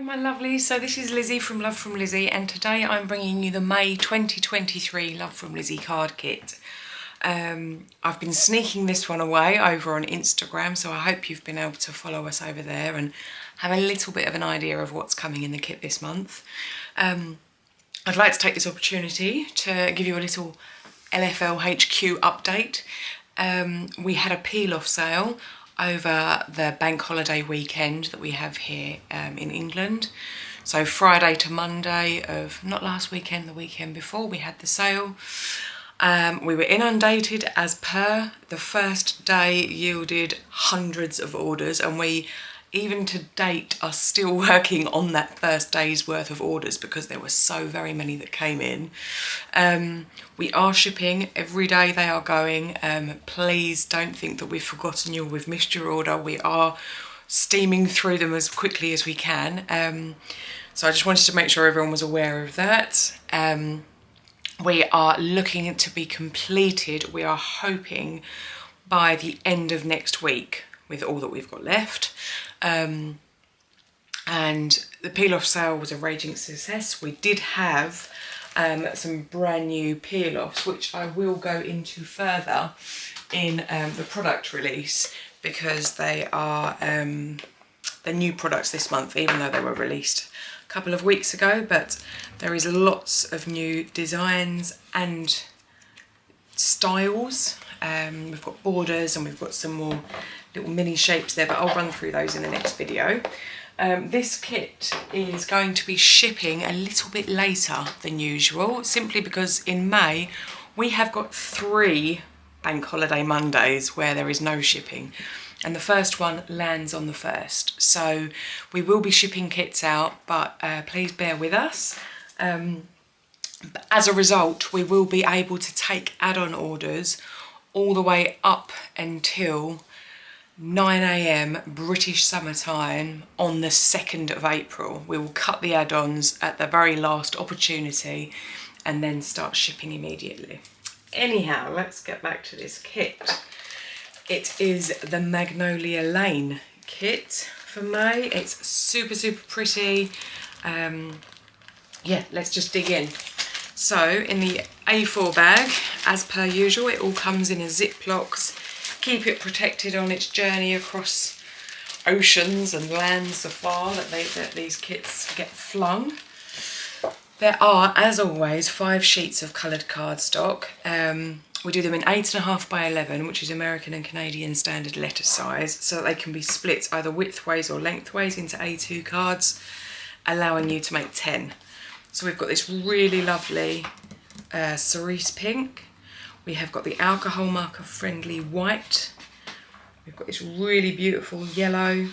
my lovelies, so this is Lizzie from Love from Lizzie, and today I'm bringing you the May 2023 Love from Lizzie card kit. I've been sneaking this one away over on Instagram, so I hope you've been able to follow us over there and have a little bit of an idea of what's coming in the kit this month. I'd like to take this opportunity to give you a little LFL HQ update. We had a peel-off sale over the bank holiday weekend that we have here in England. So Friday to Monday of, not last weekend, the weekend before, we had the sale. We were inundated as per. The first day yielded hundreds of orders, and we, even to date, are still working on that first day's worth of orders because there were so very many that came in. We are shipping every day they are going. Please don't think that we've forgotten you or we've missed your order. We are steaming through them as quickly as we can. So I just wanted to make sure everyone was aware of that. We are looking to be completed, we are hoping, by the end of next week with all that we've got left. And the peel-off sale was a raging success. We did have some brand new peel-offs, which I will go into further in the product release, because they are the new products this month, even though they were released a couple of weeks ago. But there is lots of new designs and styles. We've got borders and we've got some more little mini shapes there, but I'll run through those in the next video. This kit is going to be shipping a little bit later than usual, simply because in May we have got 3 bank holiday Mondays where there is no shipping, and the first one lands on the 1st. So we will be shipping kits out, but please bear with us. As a result, we will be able to take add-on orders all the way up until 9 AM British summertime on the 2nd of April. We will cut the add-ons at the very last opportunity and then start shipping immediately. Anyhow, let's get back to this kit. It is the Magnolia Lane kit for May. It's super, super pretty. Yeah, let's just dig in. So in the A4 bag, as per usual, it all comes in a Ziplocs. Keep it protected on its journey across oceans and lands afar that these kits get flung. There are, as always, 5 sheets of coloured cardstock. We do them in 8.5 by 11, which is American and Canadian standard letter size, so that they can be split either widthways or lengthways into A2 cards, allowing you to make 10. So we've got this really lovely cerise pink. We have got the alcohol marker friendly white. We've got this really beautiful yellow,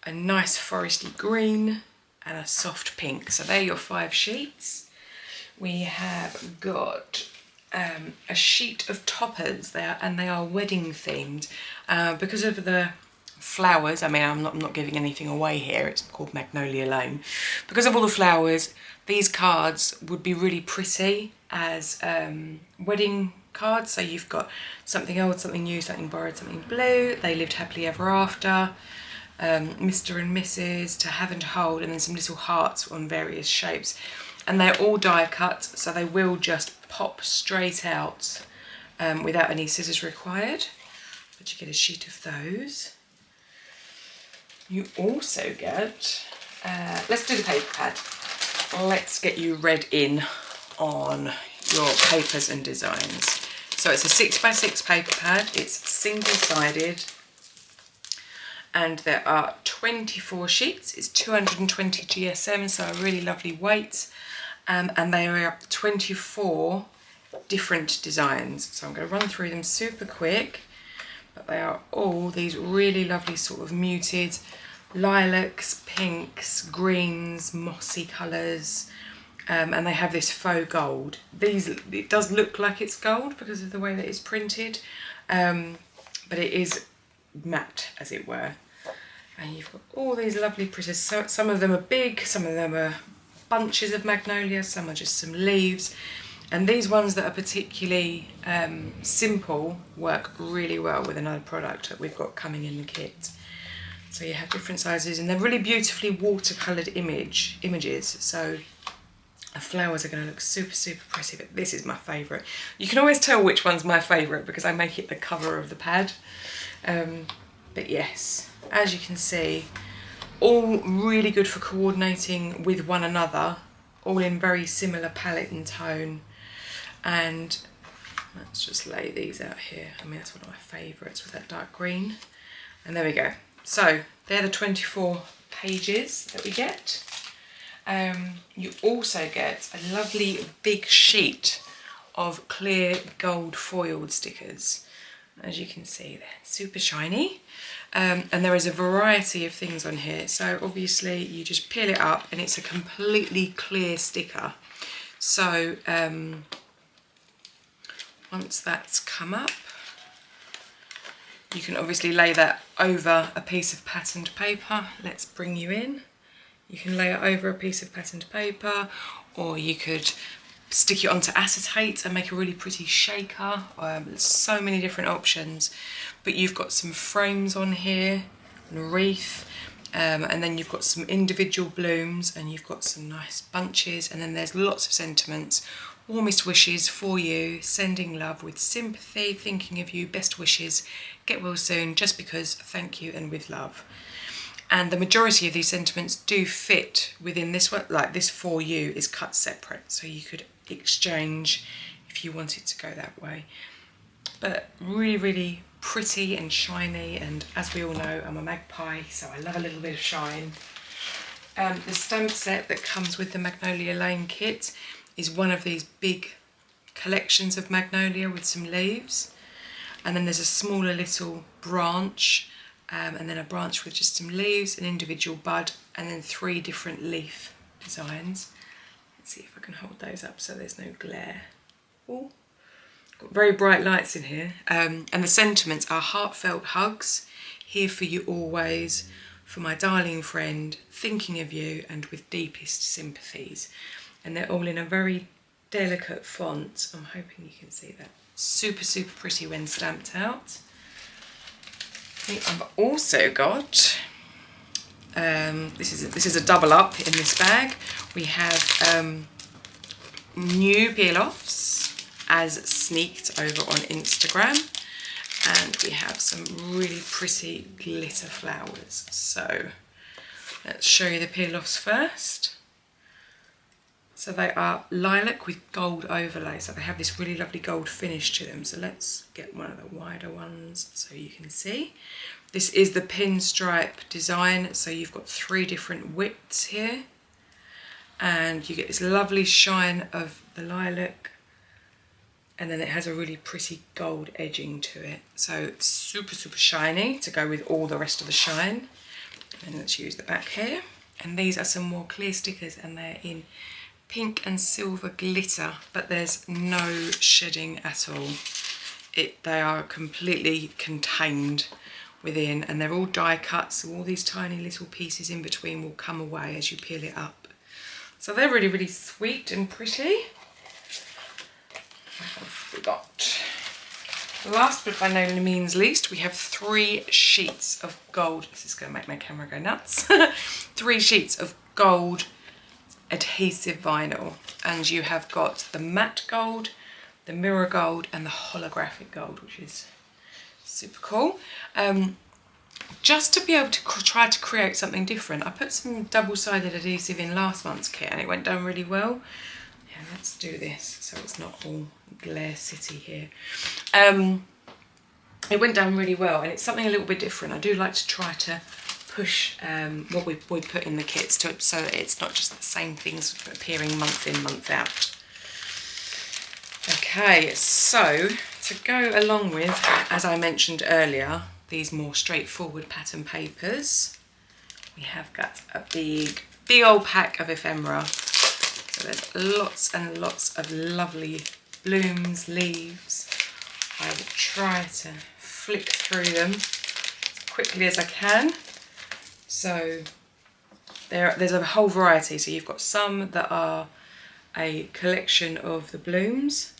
a nice foresty green, and a soft pink. So they're your 5 sheets. We have got a sheet of toppers there, and they are wedding themed. Because of the flowers, I mean, I'm not giving anything away here, it's called Magnolia Lane. Because of all the flowers, these cards would be really pretty as wedding cards. So you've got something old, something new, something borrowed, something blue, they lived happily ever after, Mr. and Mrs, to have and to hold, and then some little hearts on various shapes. And they're all die cut, so they will just pop straight out without any scissors required. But you get a sheet of those. You also get, let's do the paper pad. Let's get you read in on your papers and designs. So it's a 6x6 paper pad, it's single-sided, and there are 24 sheets. It's 220 GSM, so a really lovely weight, and they are 24 different designs. So I'm going to run through them super quick, but they are all these really lovely sort of muted lilacs, pinks, greens, mossy colours, and they have this faux gold. It does look like it's gold because of the way that it's printed, but it is matte, as it were. And you've got all these lovely prisms. So some of them are big, some of them are bunches of magnolia, some are just some leaves. And these ones that are particularly simple work really well with another product that we've got coming in the kit. So you have different sizes, and they're really beautifully watercoloured images. So the flowers are going to look super, super pretty, but this is my favourite. You can always tell which one's my favourite because I make it the cover of the pad. But yes, as you can see, all really good for coordinating with one another, all in very similar palette and tone. And let's just lay these out here. I mean, that's one of my favourites with that dark green. And there we go. So they're the 24 pages that we get. You also get a lovely big sheet of clear gold foiled stickers. As you can see, they're super shiny. And there is a variety of things on here. So obviously you just peel it up and it's a completely clear sticker. So once that's come up, you can obviously lay that over a piece of patterned paper. Let's bring you in. You can lay it over a piece of patterned paper, or you could stick it onto acetate and make a really pretty shaker. There's so many different options, but you've got some frames on here and a wreath, and then you've got some individual blooms, and you've got some nice bunches, and then there's lots of sentiments. Warmest wishes for you, sending love with sympathy, thinking of you, best wishes, get well soon, just because, thank you, and with love. And the majority of these sentiments do fit within this one, like this for you is cut separate, so you could exchange if you wanted to go that way. But really, really pretty and shiny, and as we all know, I'm a magpie, so I love a little bit of shine. The stamp set that comes with the Magnolia Lane kit is one of these big collections of magnolia with some leaves, and then there's a smaller little branch, and then a branch with just some leaves, an individual bud, and then 3 different leaf designs. Let's see if I can hold those up so there's no glare. Ooh. Got very bright lights in here, and the sentiments are heartfelt hugs, here for you always, for my darling friend, thinking of you, and with deepest sympathies. And they're all in a very delicate font. I'm hoping you can see that. Super, super pretty when stamped out. I think I've also got, this is a double up in this bag. We have new peel-offs as sneaked over on Instagram. And we have some really pretty glitter flowers. So let's show you the peel-offs first. So they are lilac with gold overlay, so they have this really lovely gold finish to them. So let's get one of the wider ones so you can see. This is the pinstripe design, so you've got 3 different widths here. And you get this lovely shine of the lilac, and then it has a really pretty gold edging to it. So it's super, super shiny to go with all the rest of the shine. And let's use the back here. And these are some more clear stickers, and they're in pink and silver glitter, but there's no shedding at all. They are completely contained within, and they're all die cut, so all these tiny little pieces in between will come away as you peel it up. So they're really, really sweet and pretty. What have we got? Last but by no means least, we have 3 sheets of gold. This is going to make my camera go nuts. 3 sheets of gold adhesive vinyl, and you have got the matte gold, the mirror gold, and the holographic gold, which is super cool. Just to be able to try to create something different, I put some double-sided adhesive in last month's kit and it went down really well. Yeah, let's do this so it's not all Glare City here. It went down really well, and it's something a little bit different. I do like to try to push what we put in the kits so that it's not just the same things appearing month in, month out. Okay, so to go along with, as I mentioned earlier, these more straightforward pattern papers, we have got a big old pack of ephemera. So there's lots and lots of lovely blooms, leaves. I will try to flick through them as quickly as I can. So there's a whole variety. So you've got some that are a collection of the blooms.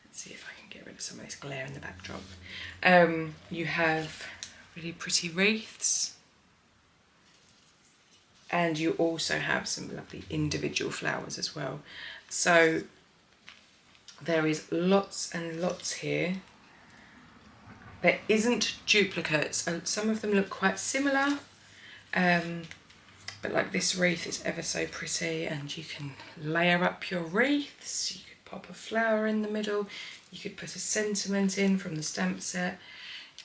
Let's see if I can get rid of some of this glare in the backdrop. You have really pretty wreaths. and you also have some lovely individual flowers as well. So there is lots and lots here. There isn't duplicates, and some of them look quite similar, but like this wreath is ever so pretty, and you can layer up your wreaths. You could pop a flower in the middle, you could put a sentiment in from the stamp set.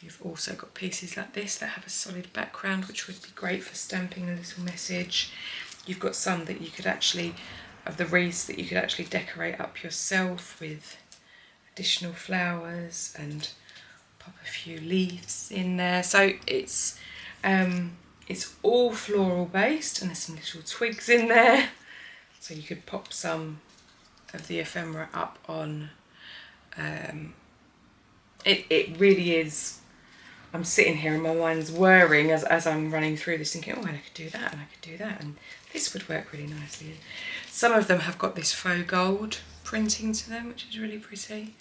You've also got pieces like this that have a solid background, which would be great for stamping a little message. You've got some that you could actually, of the wreaths that you could actually decorate up yourself with additional flowers and pop a few leaves in there. So it's all floral based, and there's some little twigs in there. So you could pop some of the ephemera up on. It really is. I'm sitting here and my mind's whirring as I'm running through this, thinking, oh, and I could do that, and I could do that, and this would work really nicely. Some of them have got this faux gold printing to them, which is really pretty.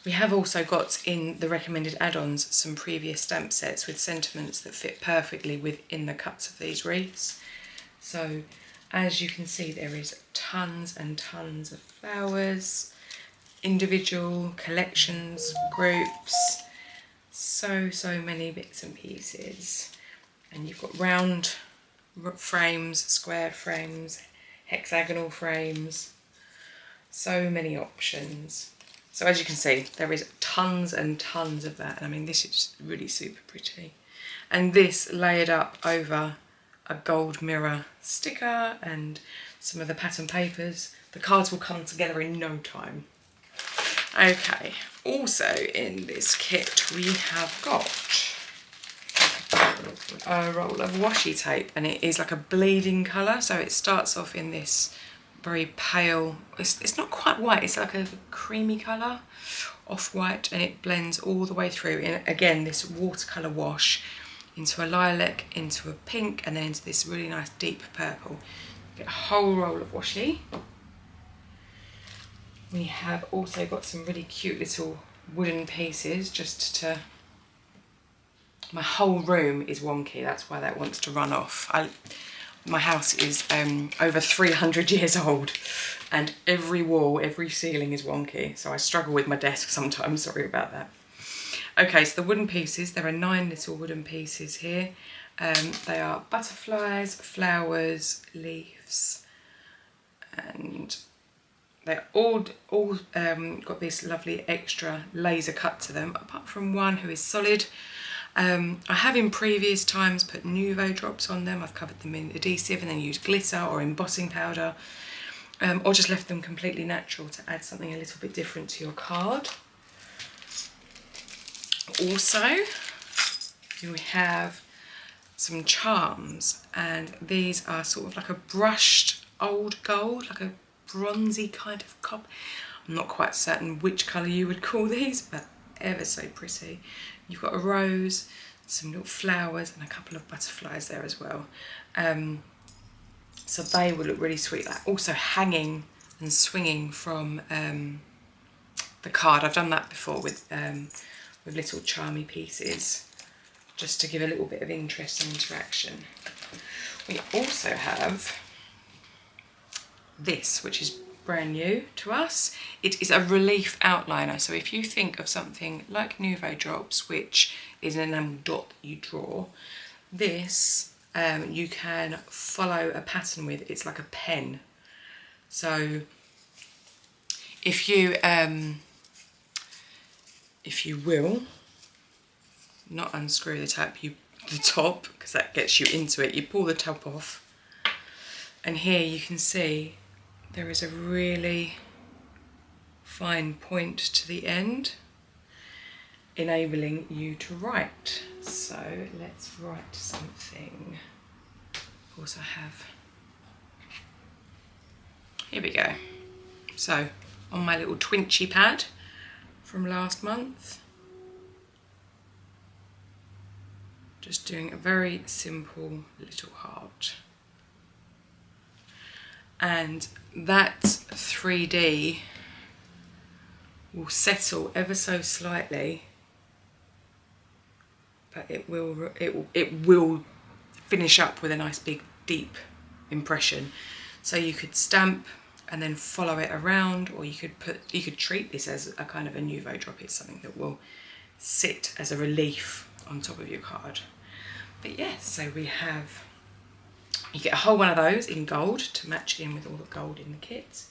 We have also got in the recommended add-ons some previous stamp sets with sentiments that fit perfectly within the cuts of these wreaths. So as you can see, there is tons and tons of flowers, individual collections, groups, so many bits and pieces. And you've got round frames, square frames, hexagonal frames, so many options. So as you can see, there is tons and tons of that. And I mean, this is really super pretty. And this layered up over a gold mirror sticker and some of the pattern papers. The cards will come together in no time. Okay, also in this kit we have got a roll of washi tape, and it is like a bleeding colour. So it starts off in this very pale, it's not quite white, it's like a creamy colour, off-white, and it blends all the way through in, again, this watercolour wash into a lilac, into a pink, and then into this really nice deep purple. Get a whole roll of washi. We have also got some really cute little wooden pieces just to... My whole room is wonky, that's why that wants to run off. My house is over 300 years old, and every wall, every ceiling is wonky, so I struggle with my desk sometimes, sorry about that. Okay, so the wooden pieces, there are 9 little wooden pieces here. They are butterflies, flowers, leaves, and they're all got this lovely extra laser cut to them, apart from one who is solid. I have in previous times put Nuvo drops on them. I've covered them in adhesive and then used glitter or embossing powder, or just left them completely natural to add something a little bit different to your card. Also, we have some charms, and these are sort of like a brushed old gold, like a bronzy kind of copper. I'm not quite certain which colour you would call these, but ever so pretty. You've got a rose, some little flowers, and a couple of butterflies there as well. So they will look really sweet. Like also hanging and swinging from the card. I've done that before with little charmy pieces, just to give a little bit of interest and interaction. We also have this, which is brand new to us. It is a relief outliner. So if you think of something like Nuvo drops, which is an enamel dot that you draw, this you can follow a pattern with. It's like a pen. So if you will not unscrew the top, because that gets you into it, you pull the top off, and here you can see there is a really fine point to the end, enabling you to write. So let's write something. Of course I have. Here we go. So on my little twinchy pad from last month, just doing a very simple little heart. And that 3D will settle ever so slightly, but it will finish up with a nice big deep impression. So you could stamp and then follow it around, or you could treat this as a kind of a nouveau drop. It's something that will sit as a relief on top of your card. But yes, so you get a whole one of those in gold to match in with all the gold in the kit.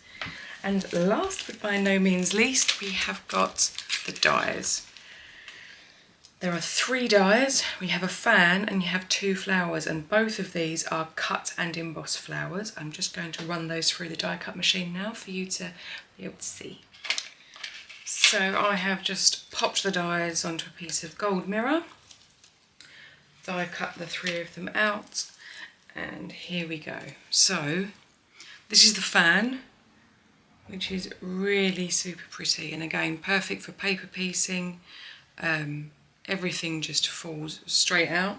And last but by no means least, we have got the dies. There are 3 dies. We have a fan and you have 2 flowers, and both of these are cut and embossed flowers. I'm just going to run those through the die cut machine now for you to be able to see. So I have just popped the dies onto a piece of gold mirror. Die cut the 3 of them out, and here we go. So this is the fan, which is really super pretty, and again perfect for paper piecing. Everything just falls straight out.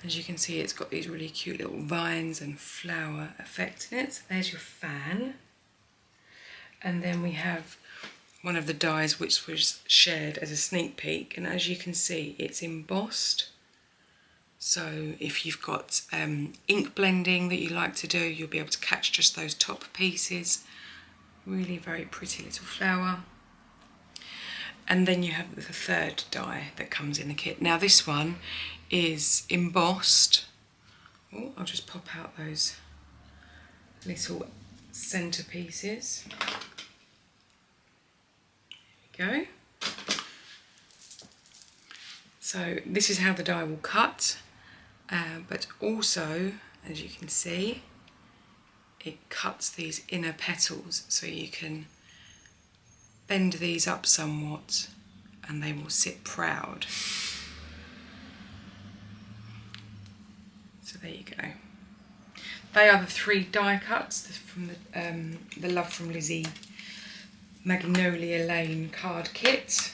As you can see, it's got these really cute little vines and flower effect in it. So there's your fan. And then we have one of the dies which was shared as a sneak peek, and as you can see, it's embossed. So if you've got ink blending that you like to do, you'll be able to catch just those top pieces. Really very pretty little flower. And then you have the 3rd die that comes in the kit. Now this one is embossed. Oh, I'll just pop out those little centre pieces. There we go. So this is how the die will cut, but also, as you can see, it cuts these inner petals, so you can bend these up somewhat and they will sit proud. So there you go. They are the 3 die cuts from the Love from Lizi Magnolia Lane card kit.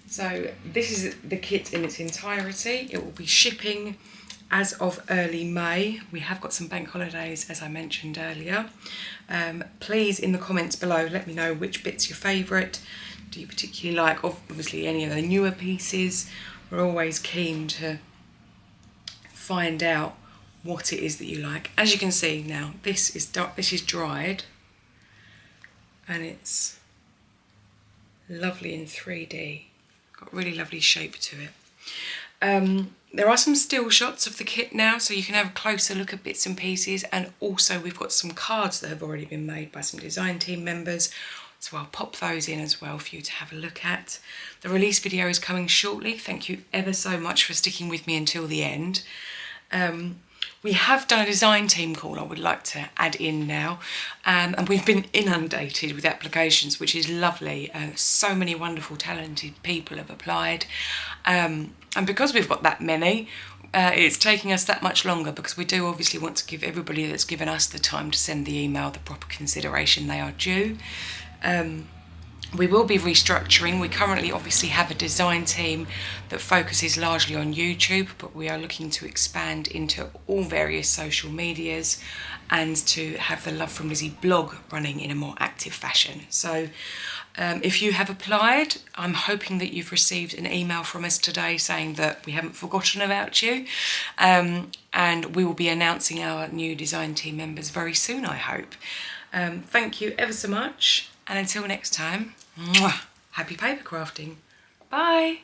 So this is the kit in its entirety. It will be shipping as of early May. We have got some bank holidays, as I mentioned earlier. Please, in the comments below, let me know which bit's your favourite. Do you particularly like, obviously, any of the newer pieces? We're always keen to find out what it is that you like. As you can see now, this is dried, and it's lovely in 3D. Got really lovely shape to it. There are some still shots of the kit now, so you can have a closer look at bits and pieces, and also we've got some cards that have already been made by some design team members, so I'll pop those in as well for you to have a look at. The release video is coming shortly. Thank you ever so much for sticking with me until the end. We have done a design team call I would like to add in now, and we've been inundated with applications, which is lovely. So many wonderful talented people have applied, and because we've got that many, it's taking us that much longer, because we do obviously want to give everybody that's given us the time to send the email the proper consideration they are due. We will be restructuring. We currently obviously have a design team that focuses largely on YouTube, but we are looking to expand into all various social medias and to have the Love from Lizi blog running in a more active fashion. So if you have applied, I'm hoping that you've received an email from us today saying that we haven't forgotten about you, and we will be announcing our new design team members very soon, I hope. Thank you ever so much, and until next time, mwah, happy paper crafting. Bye.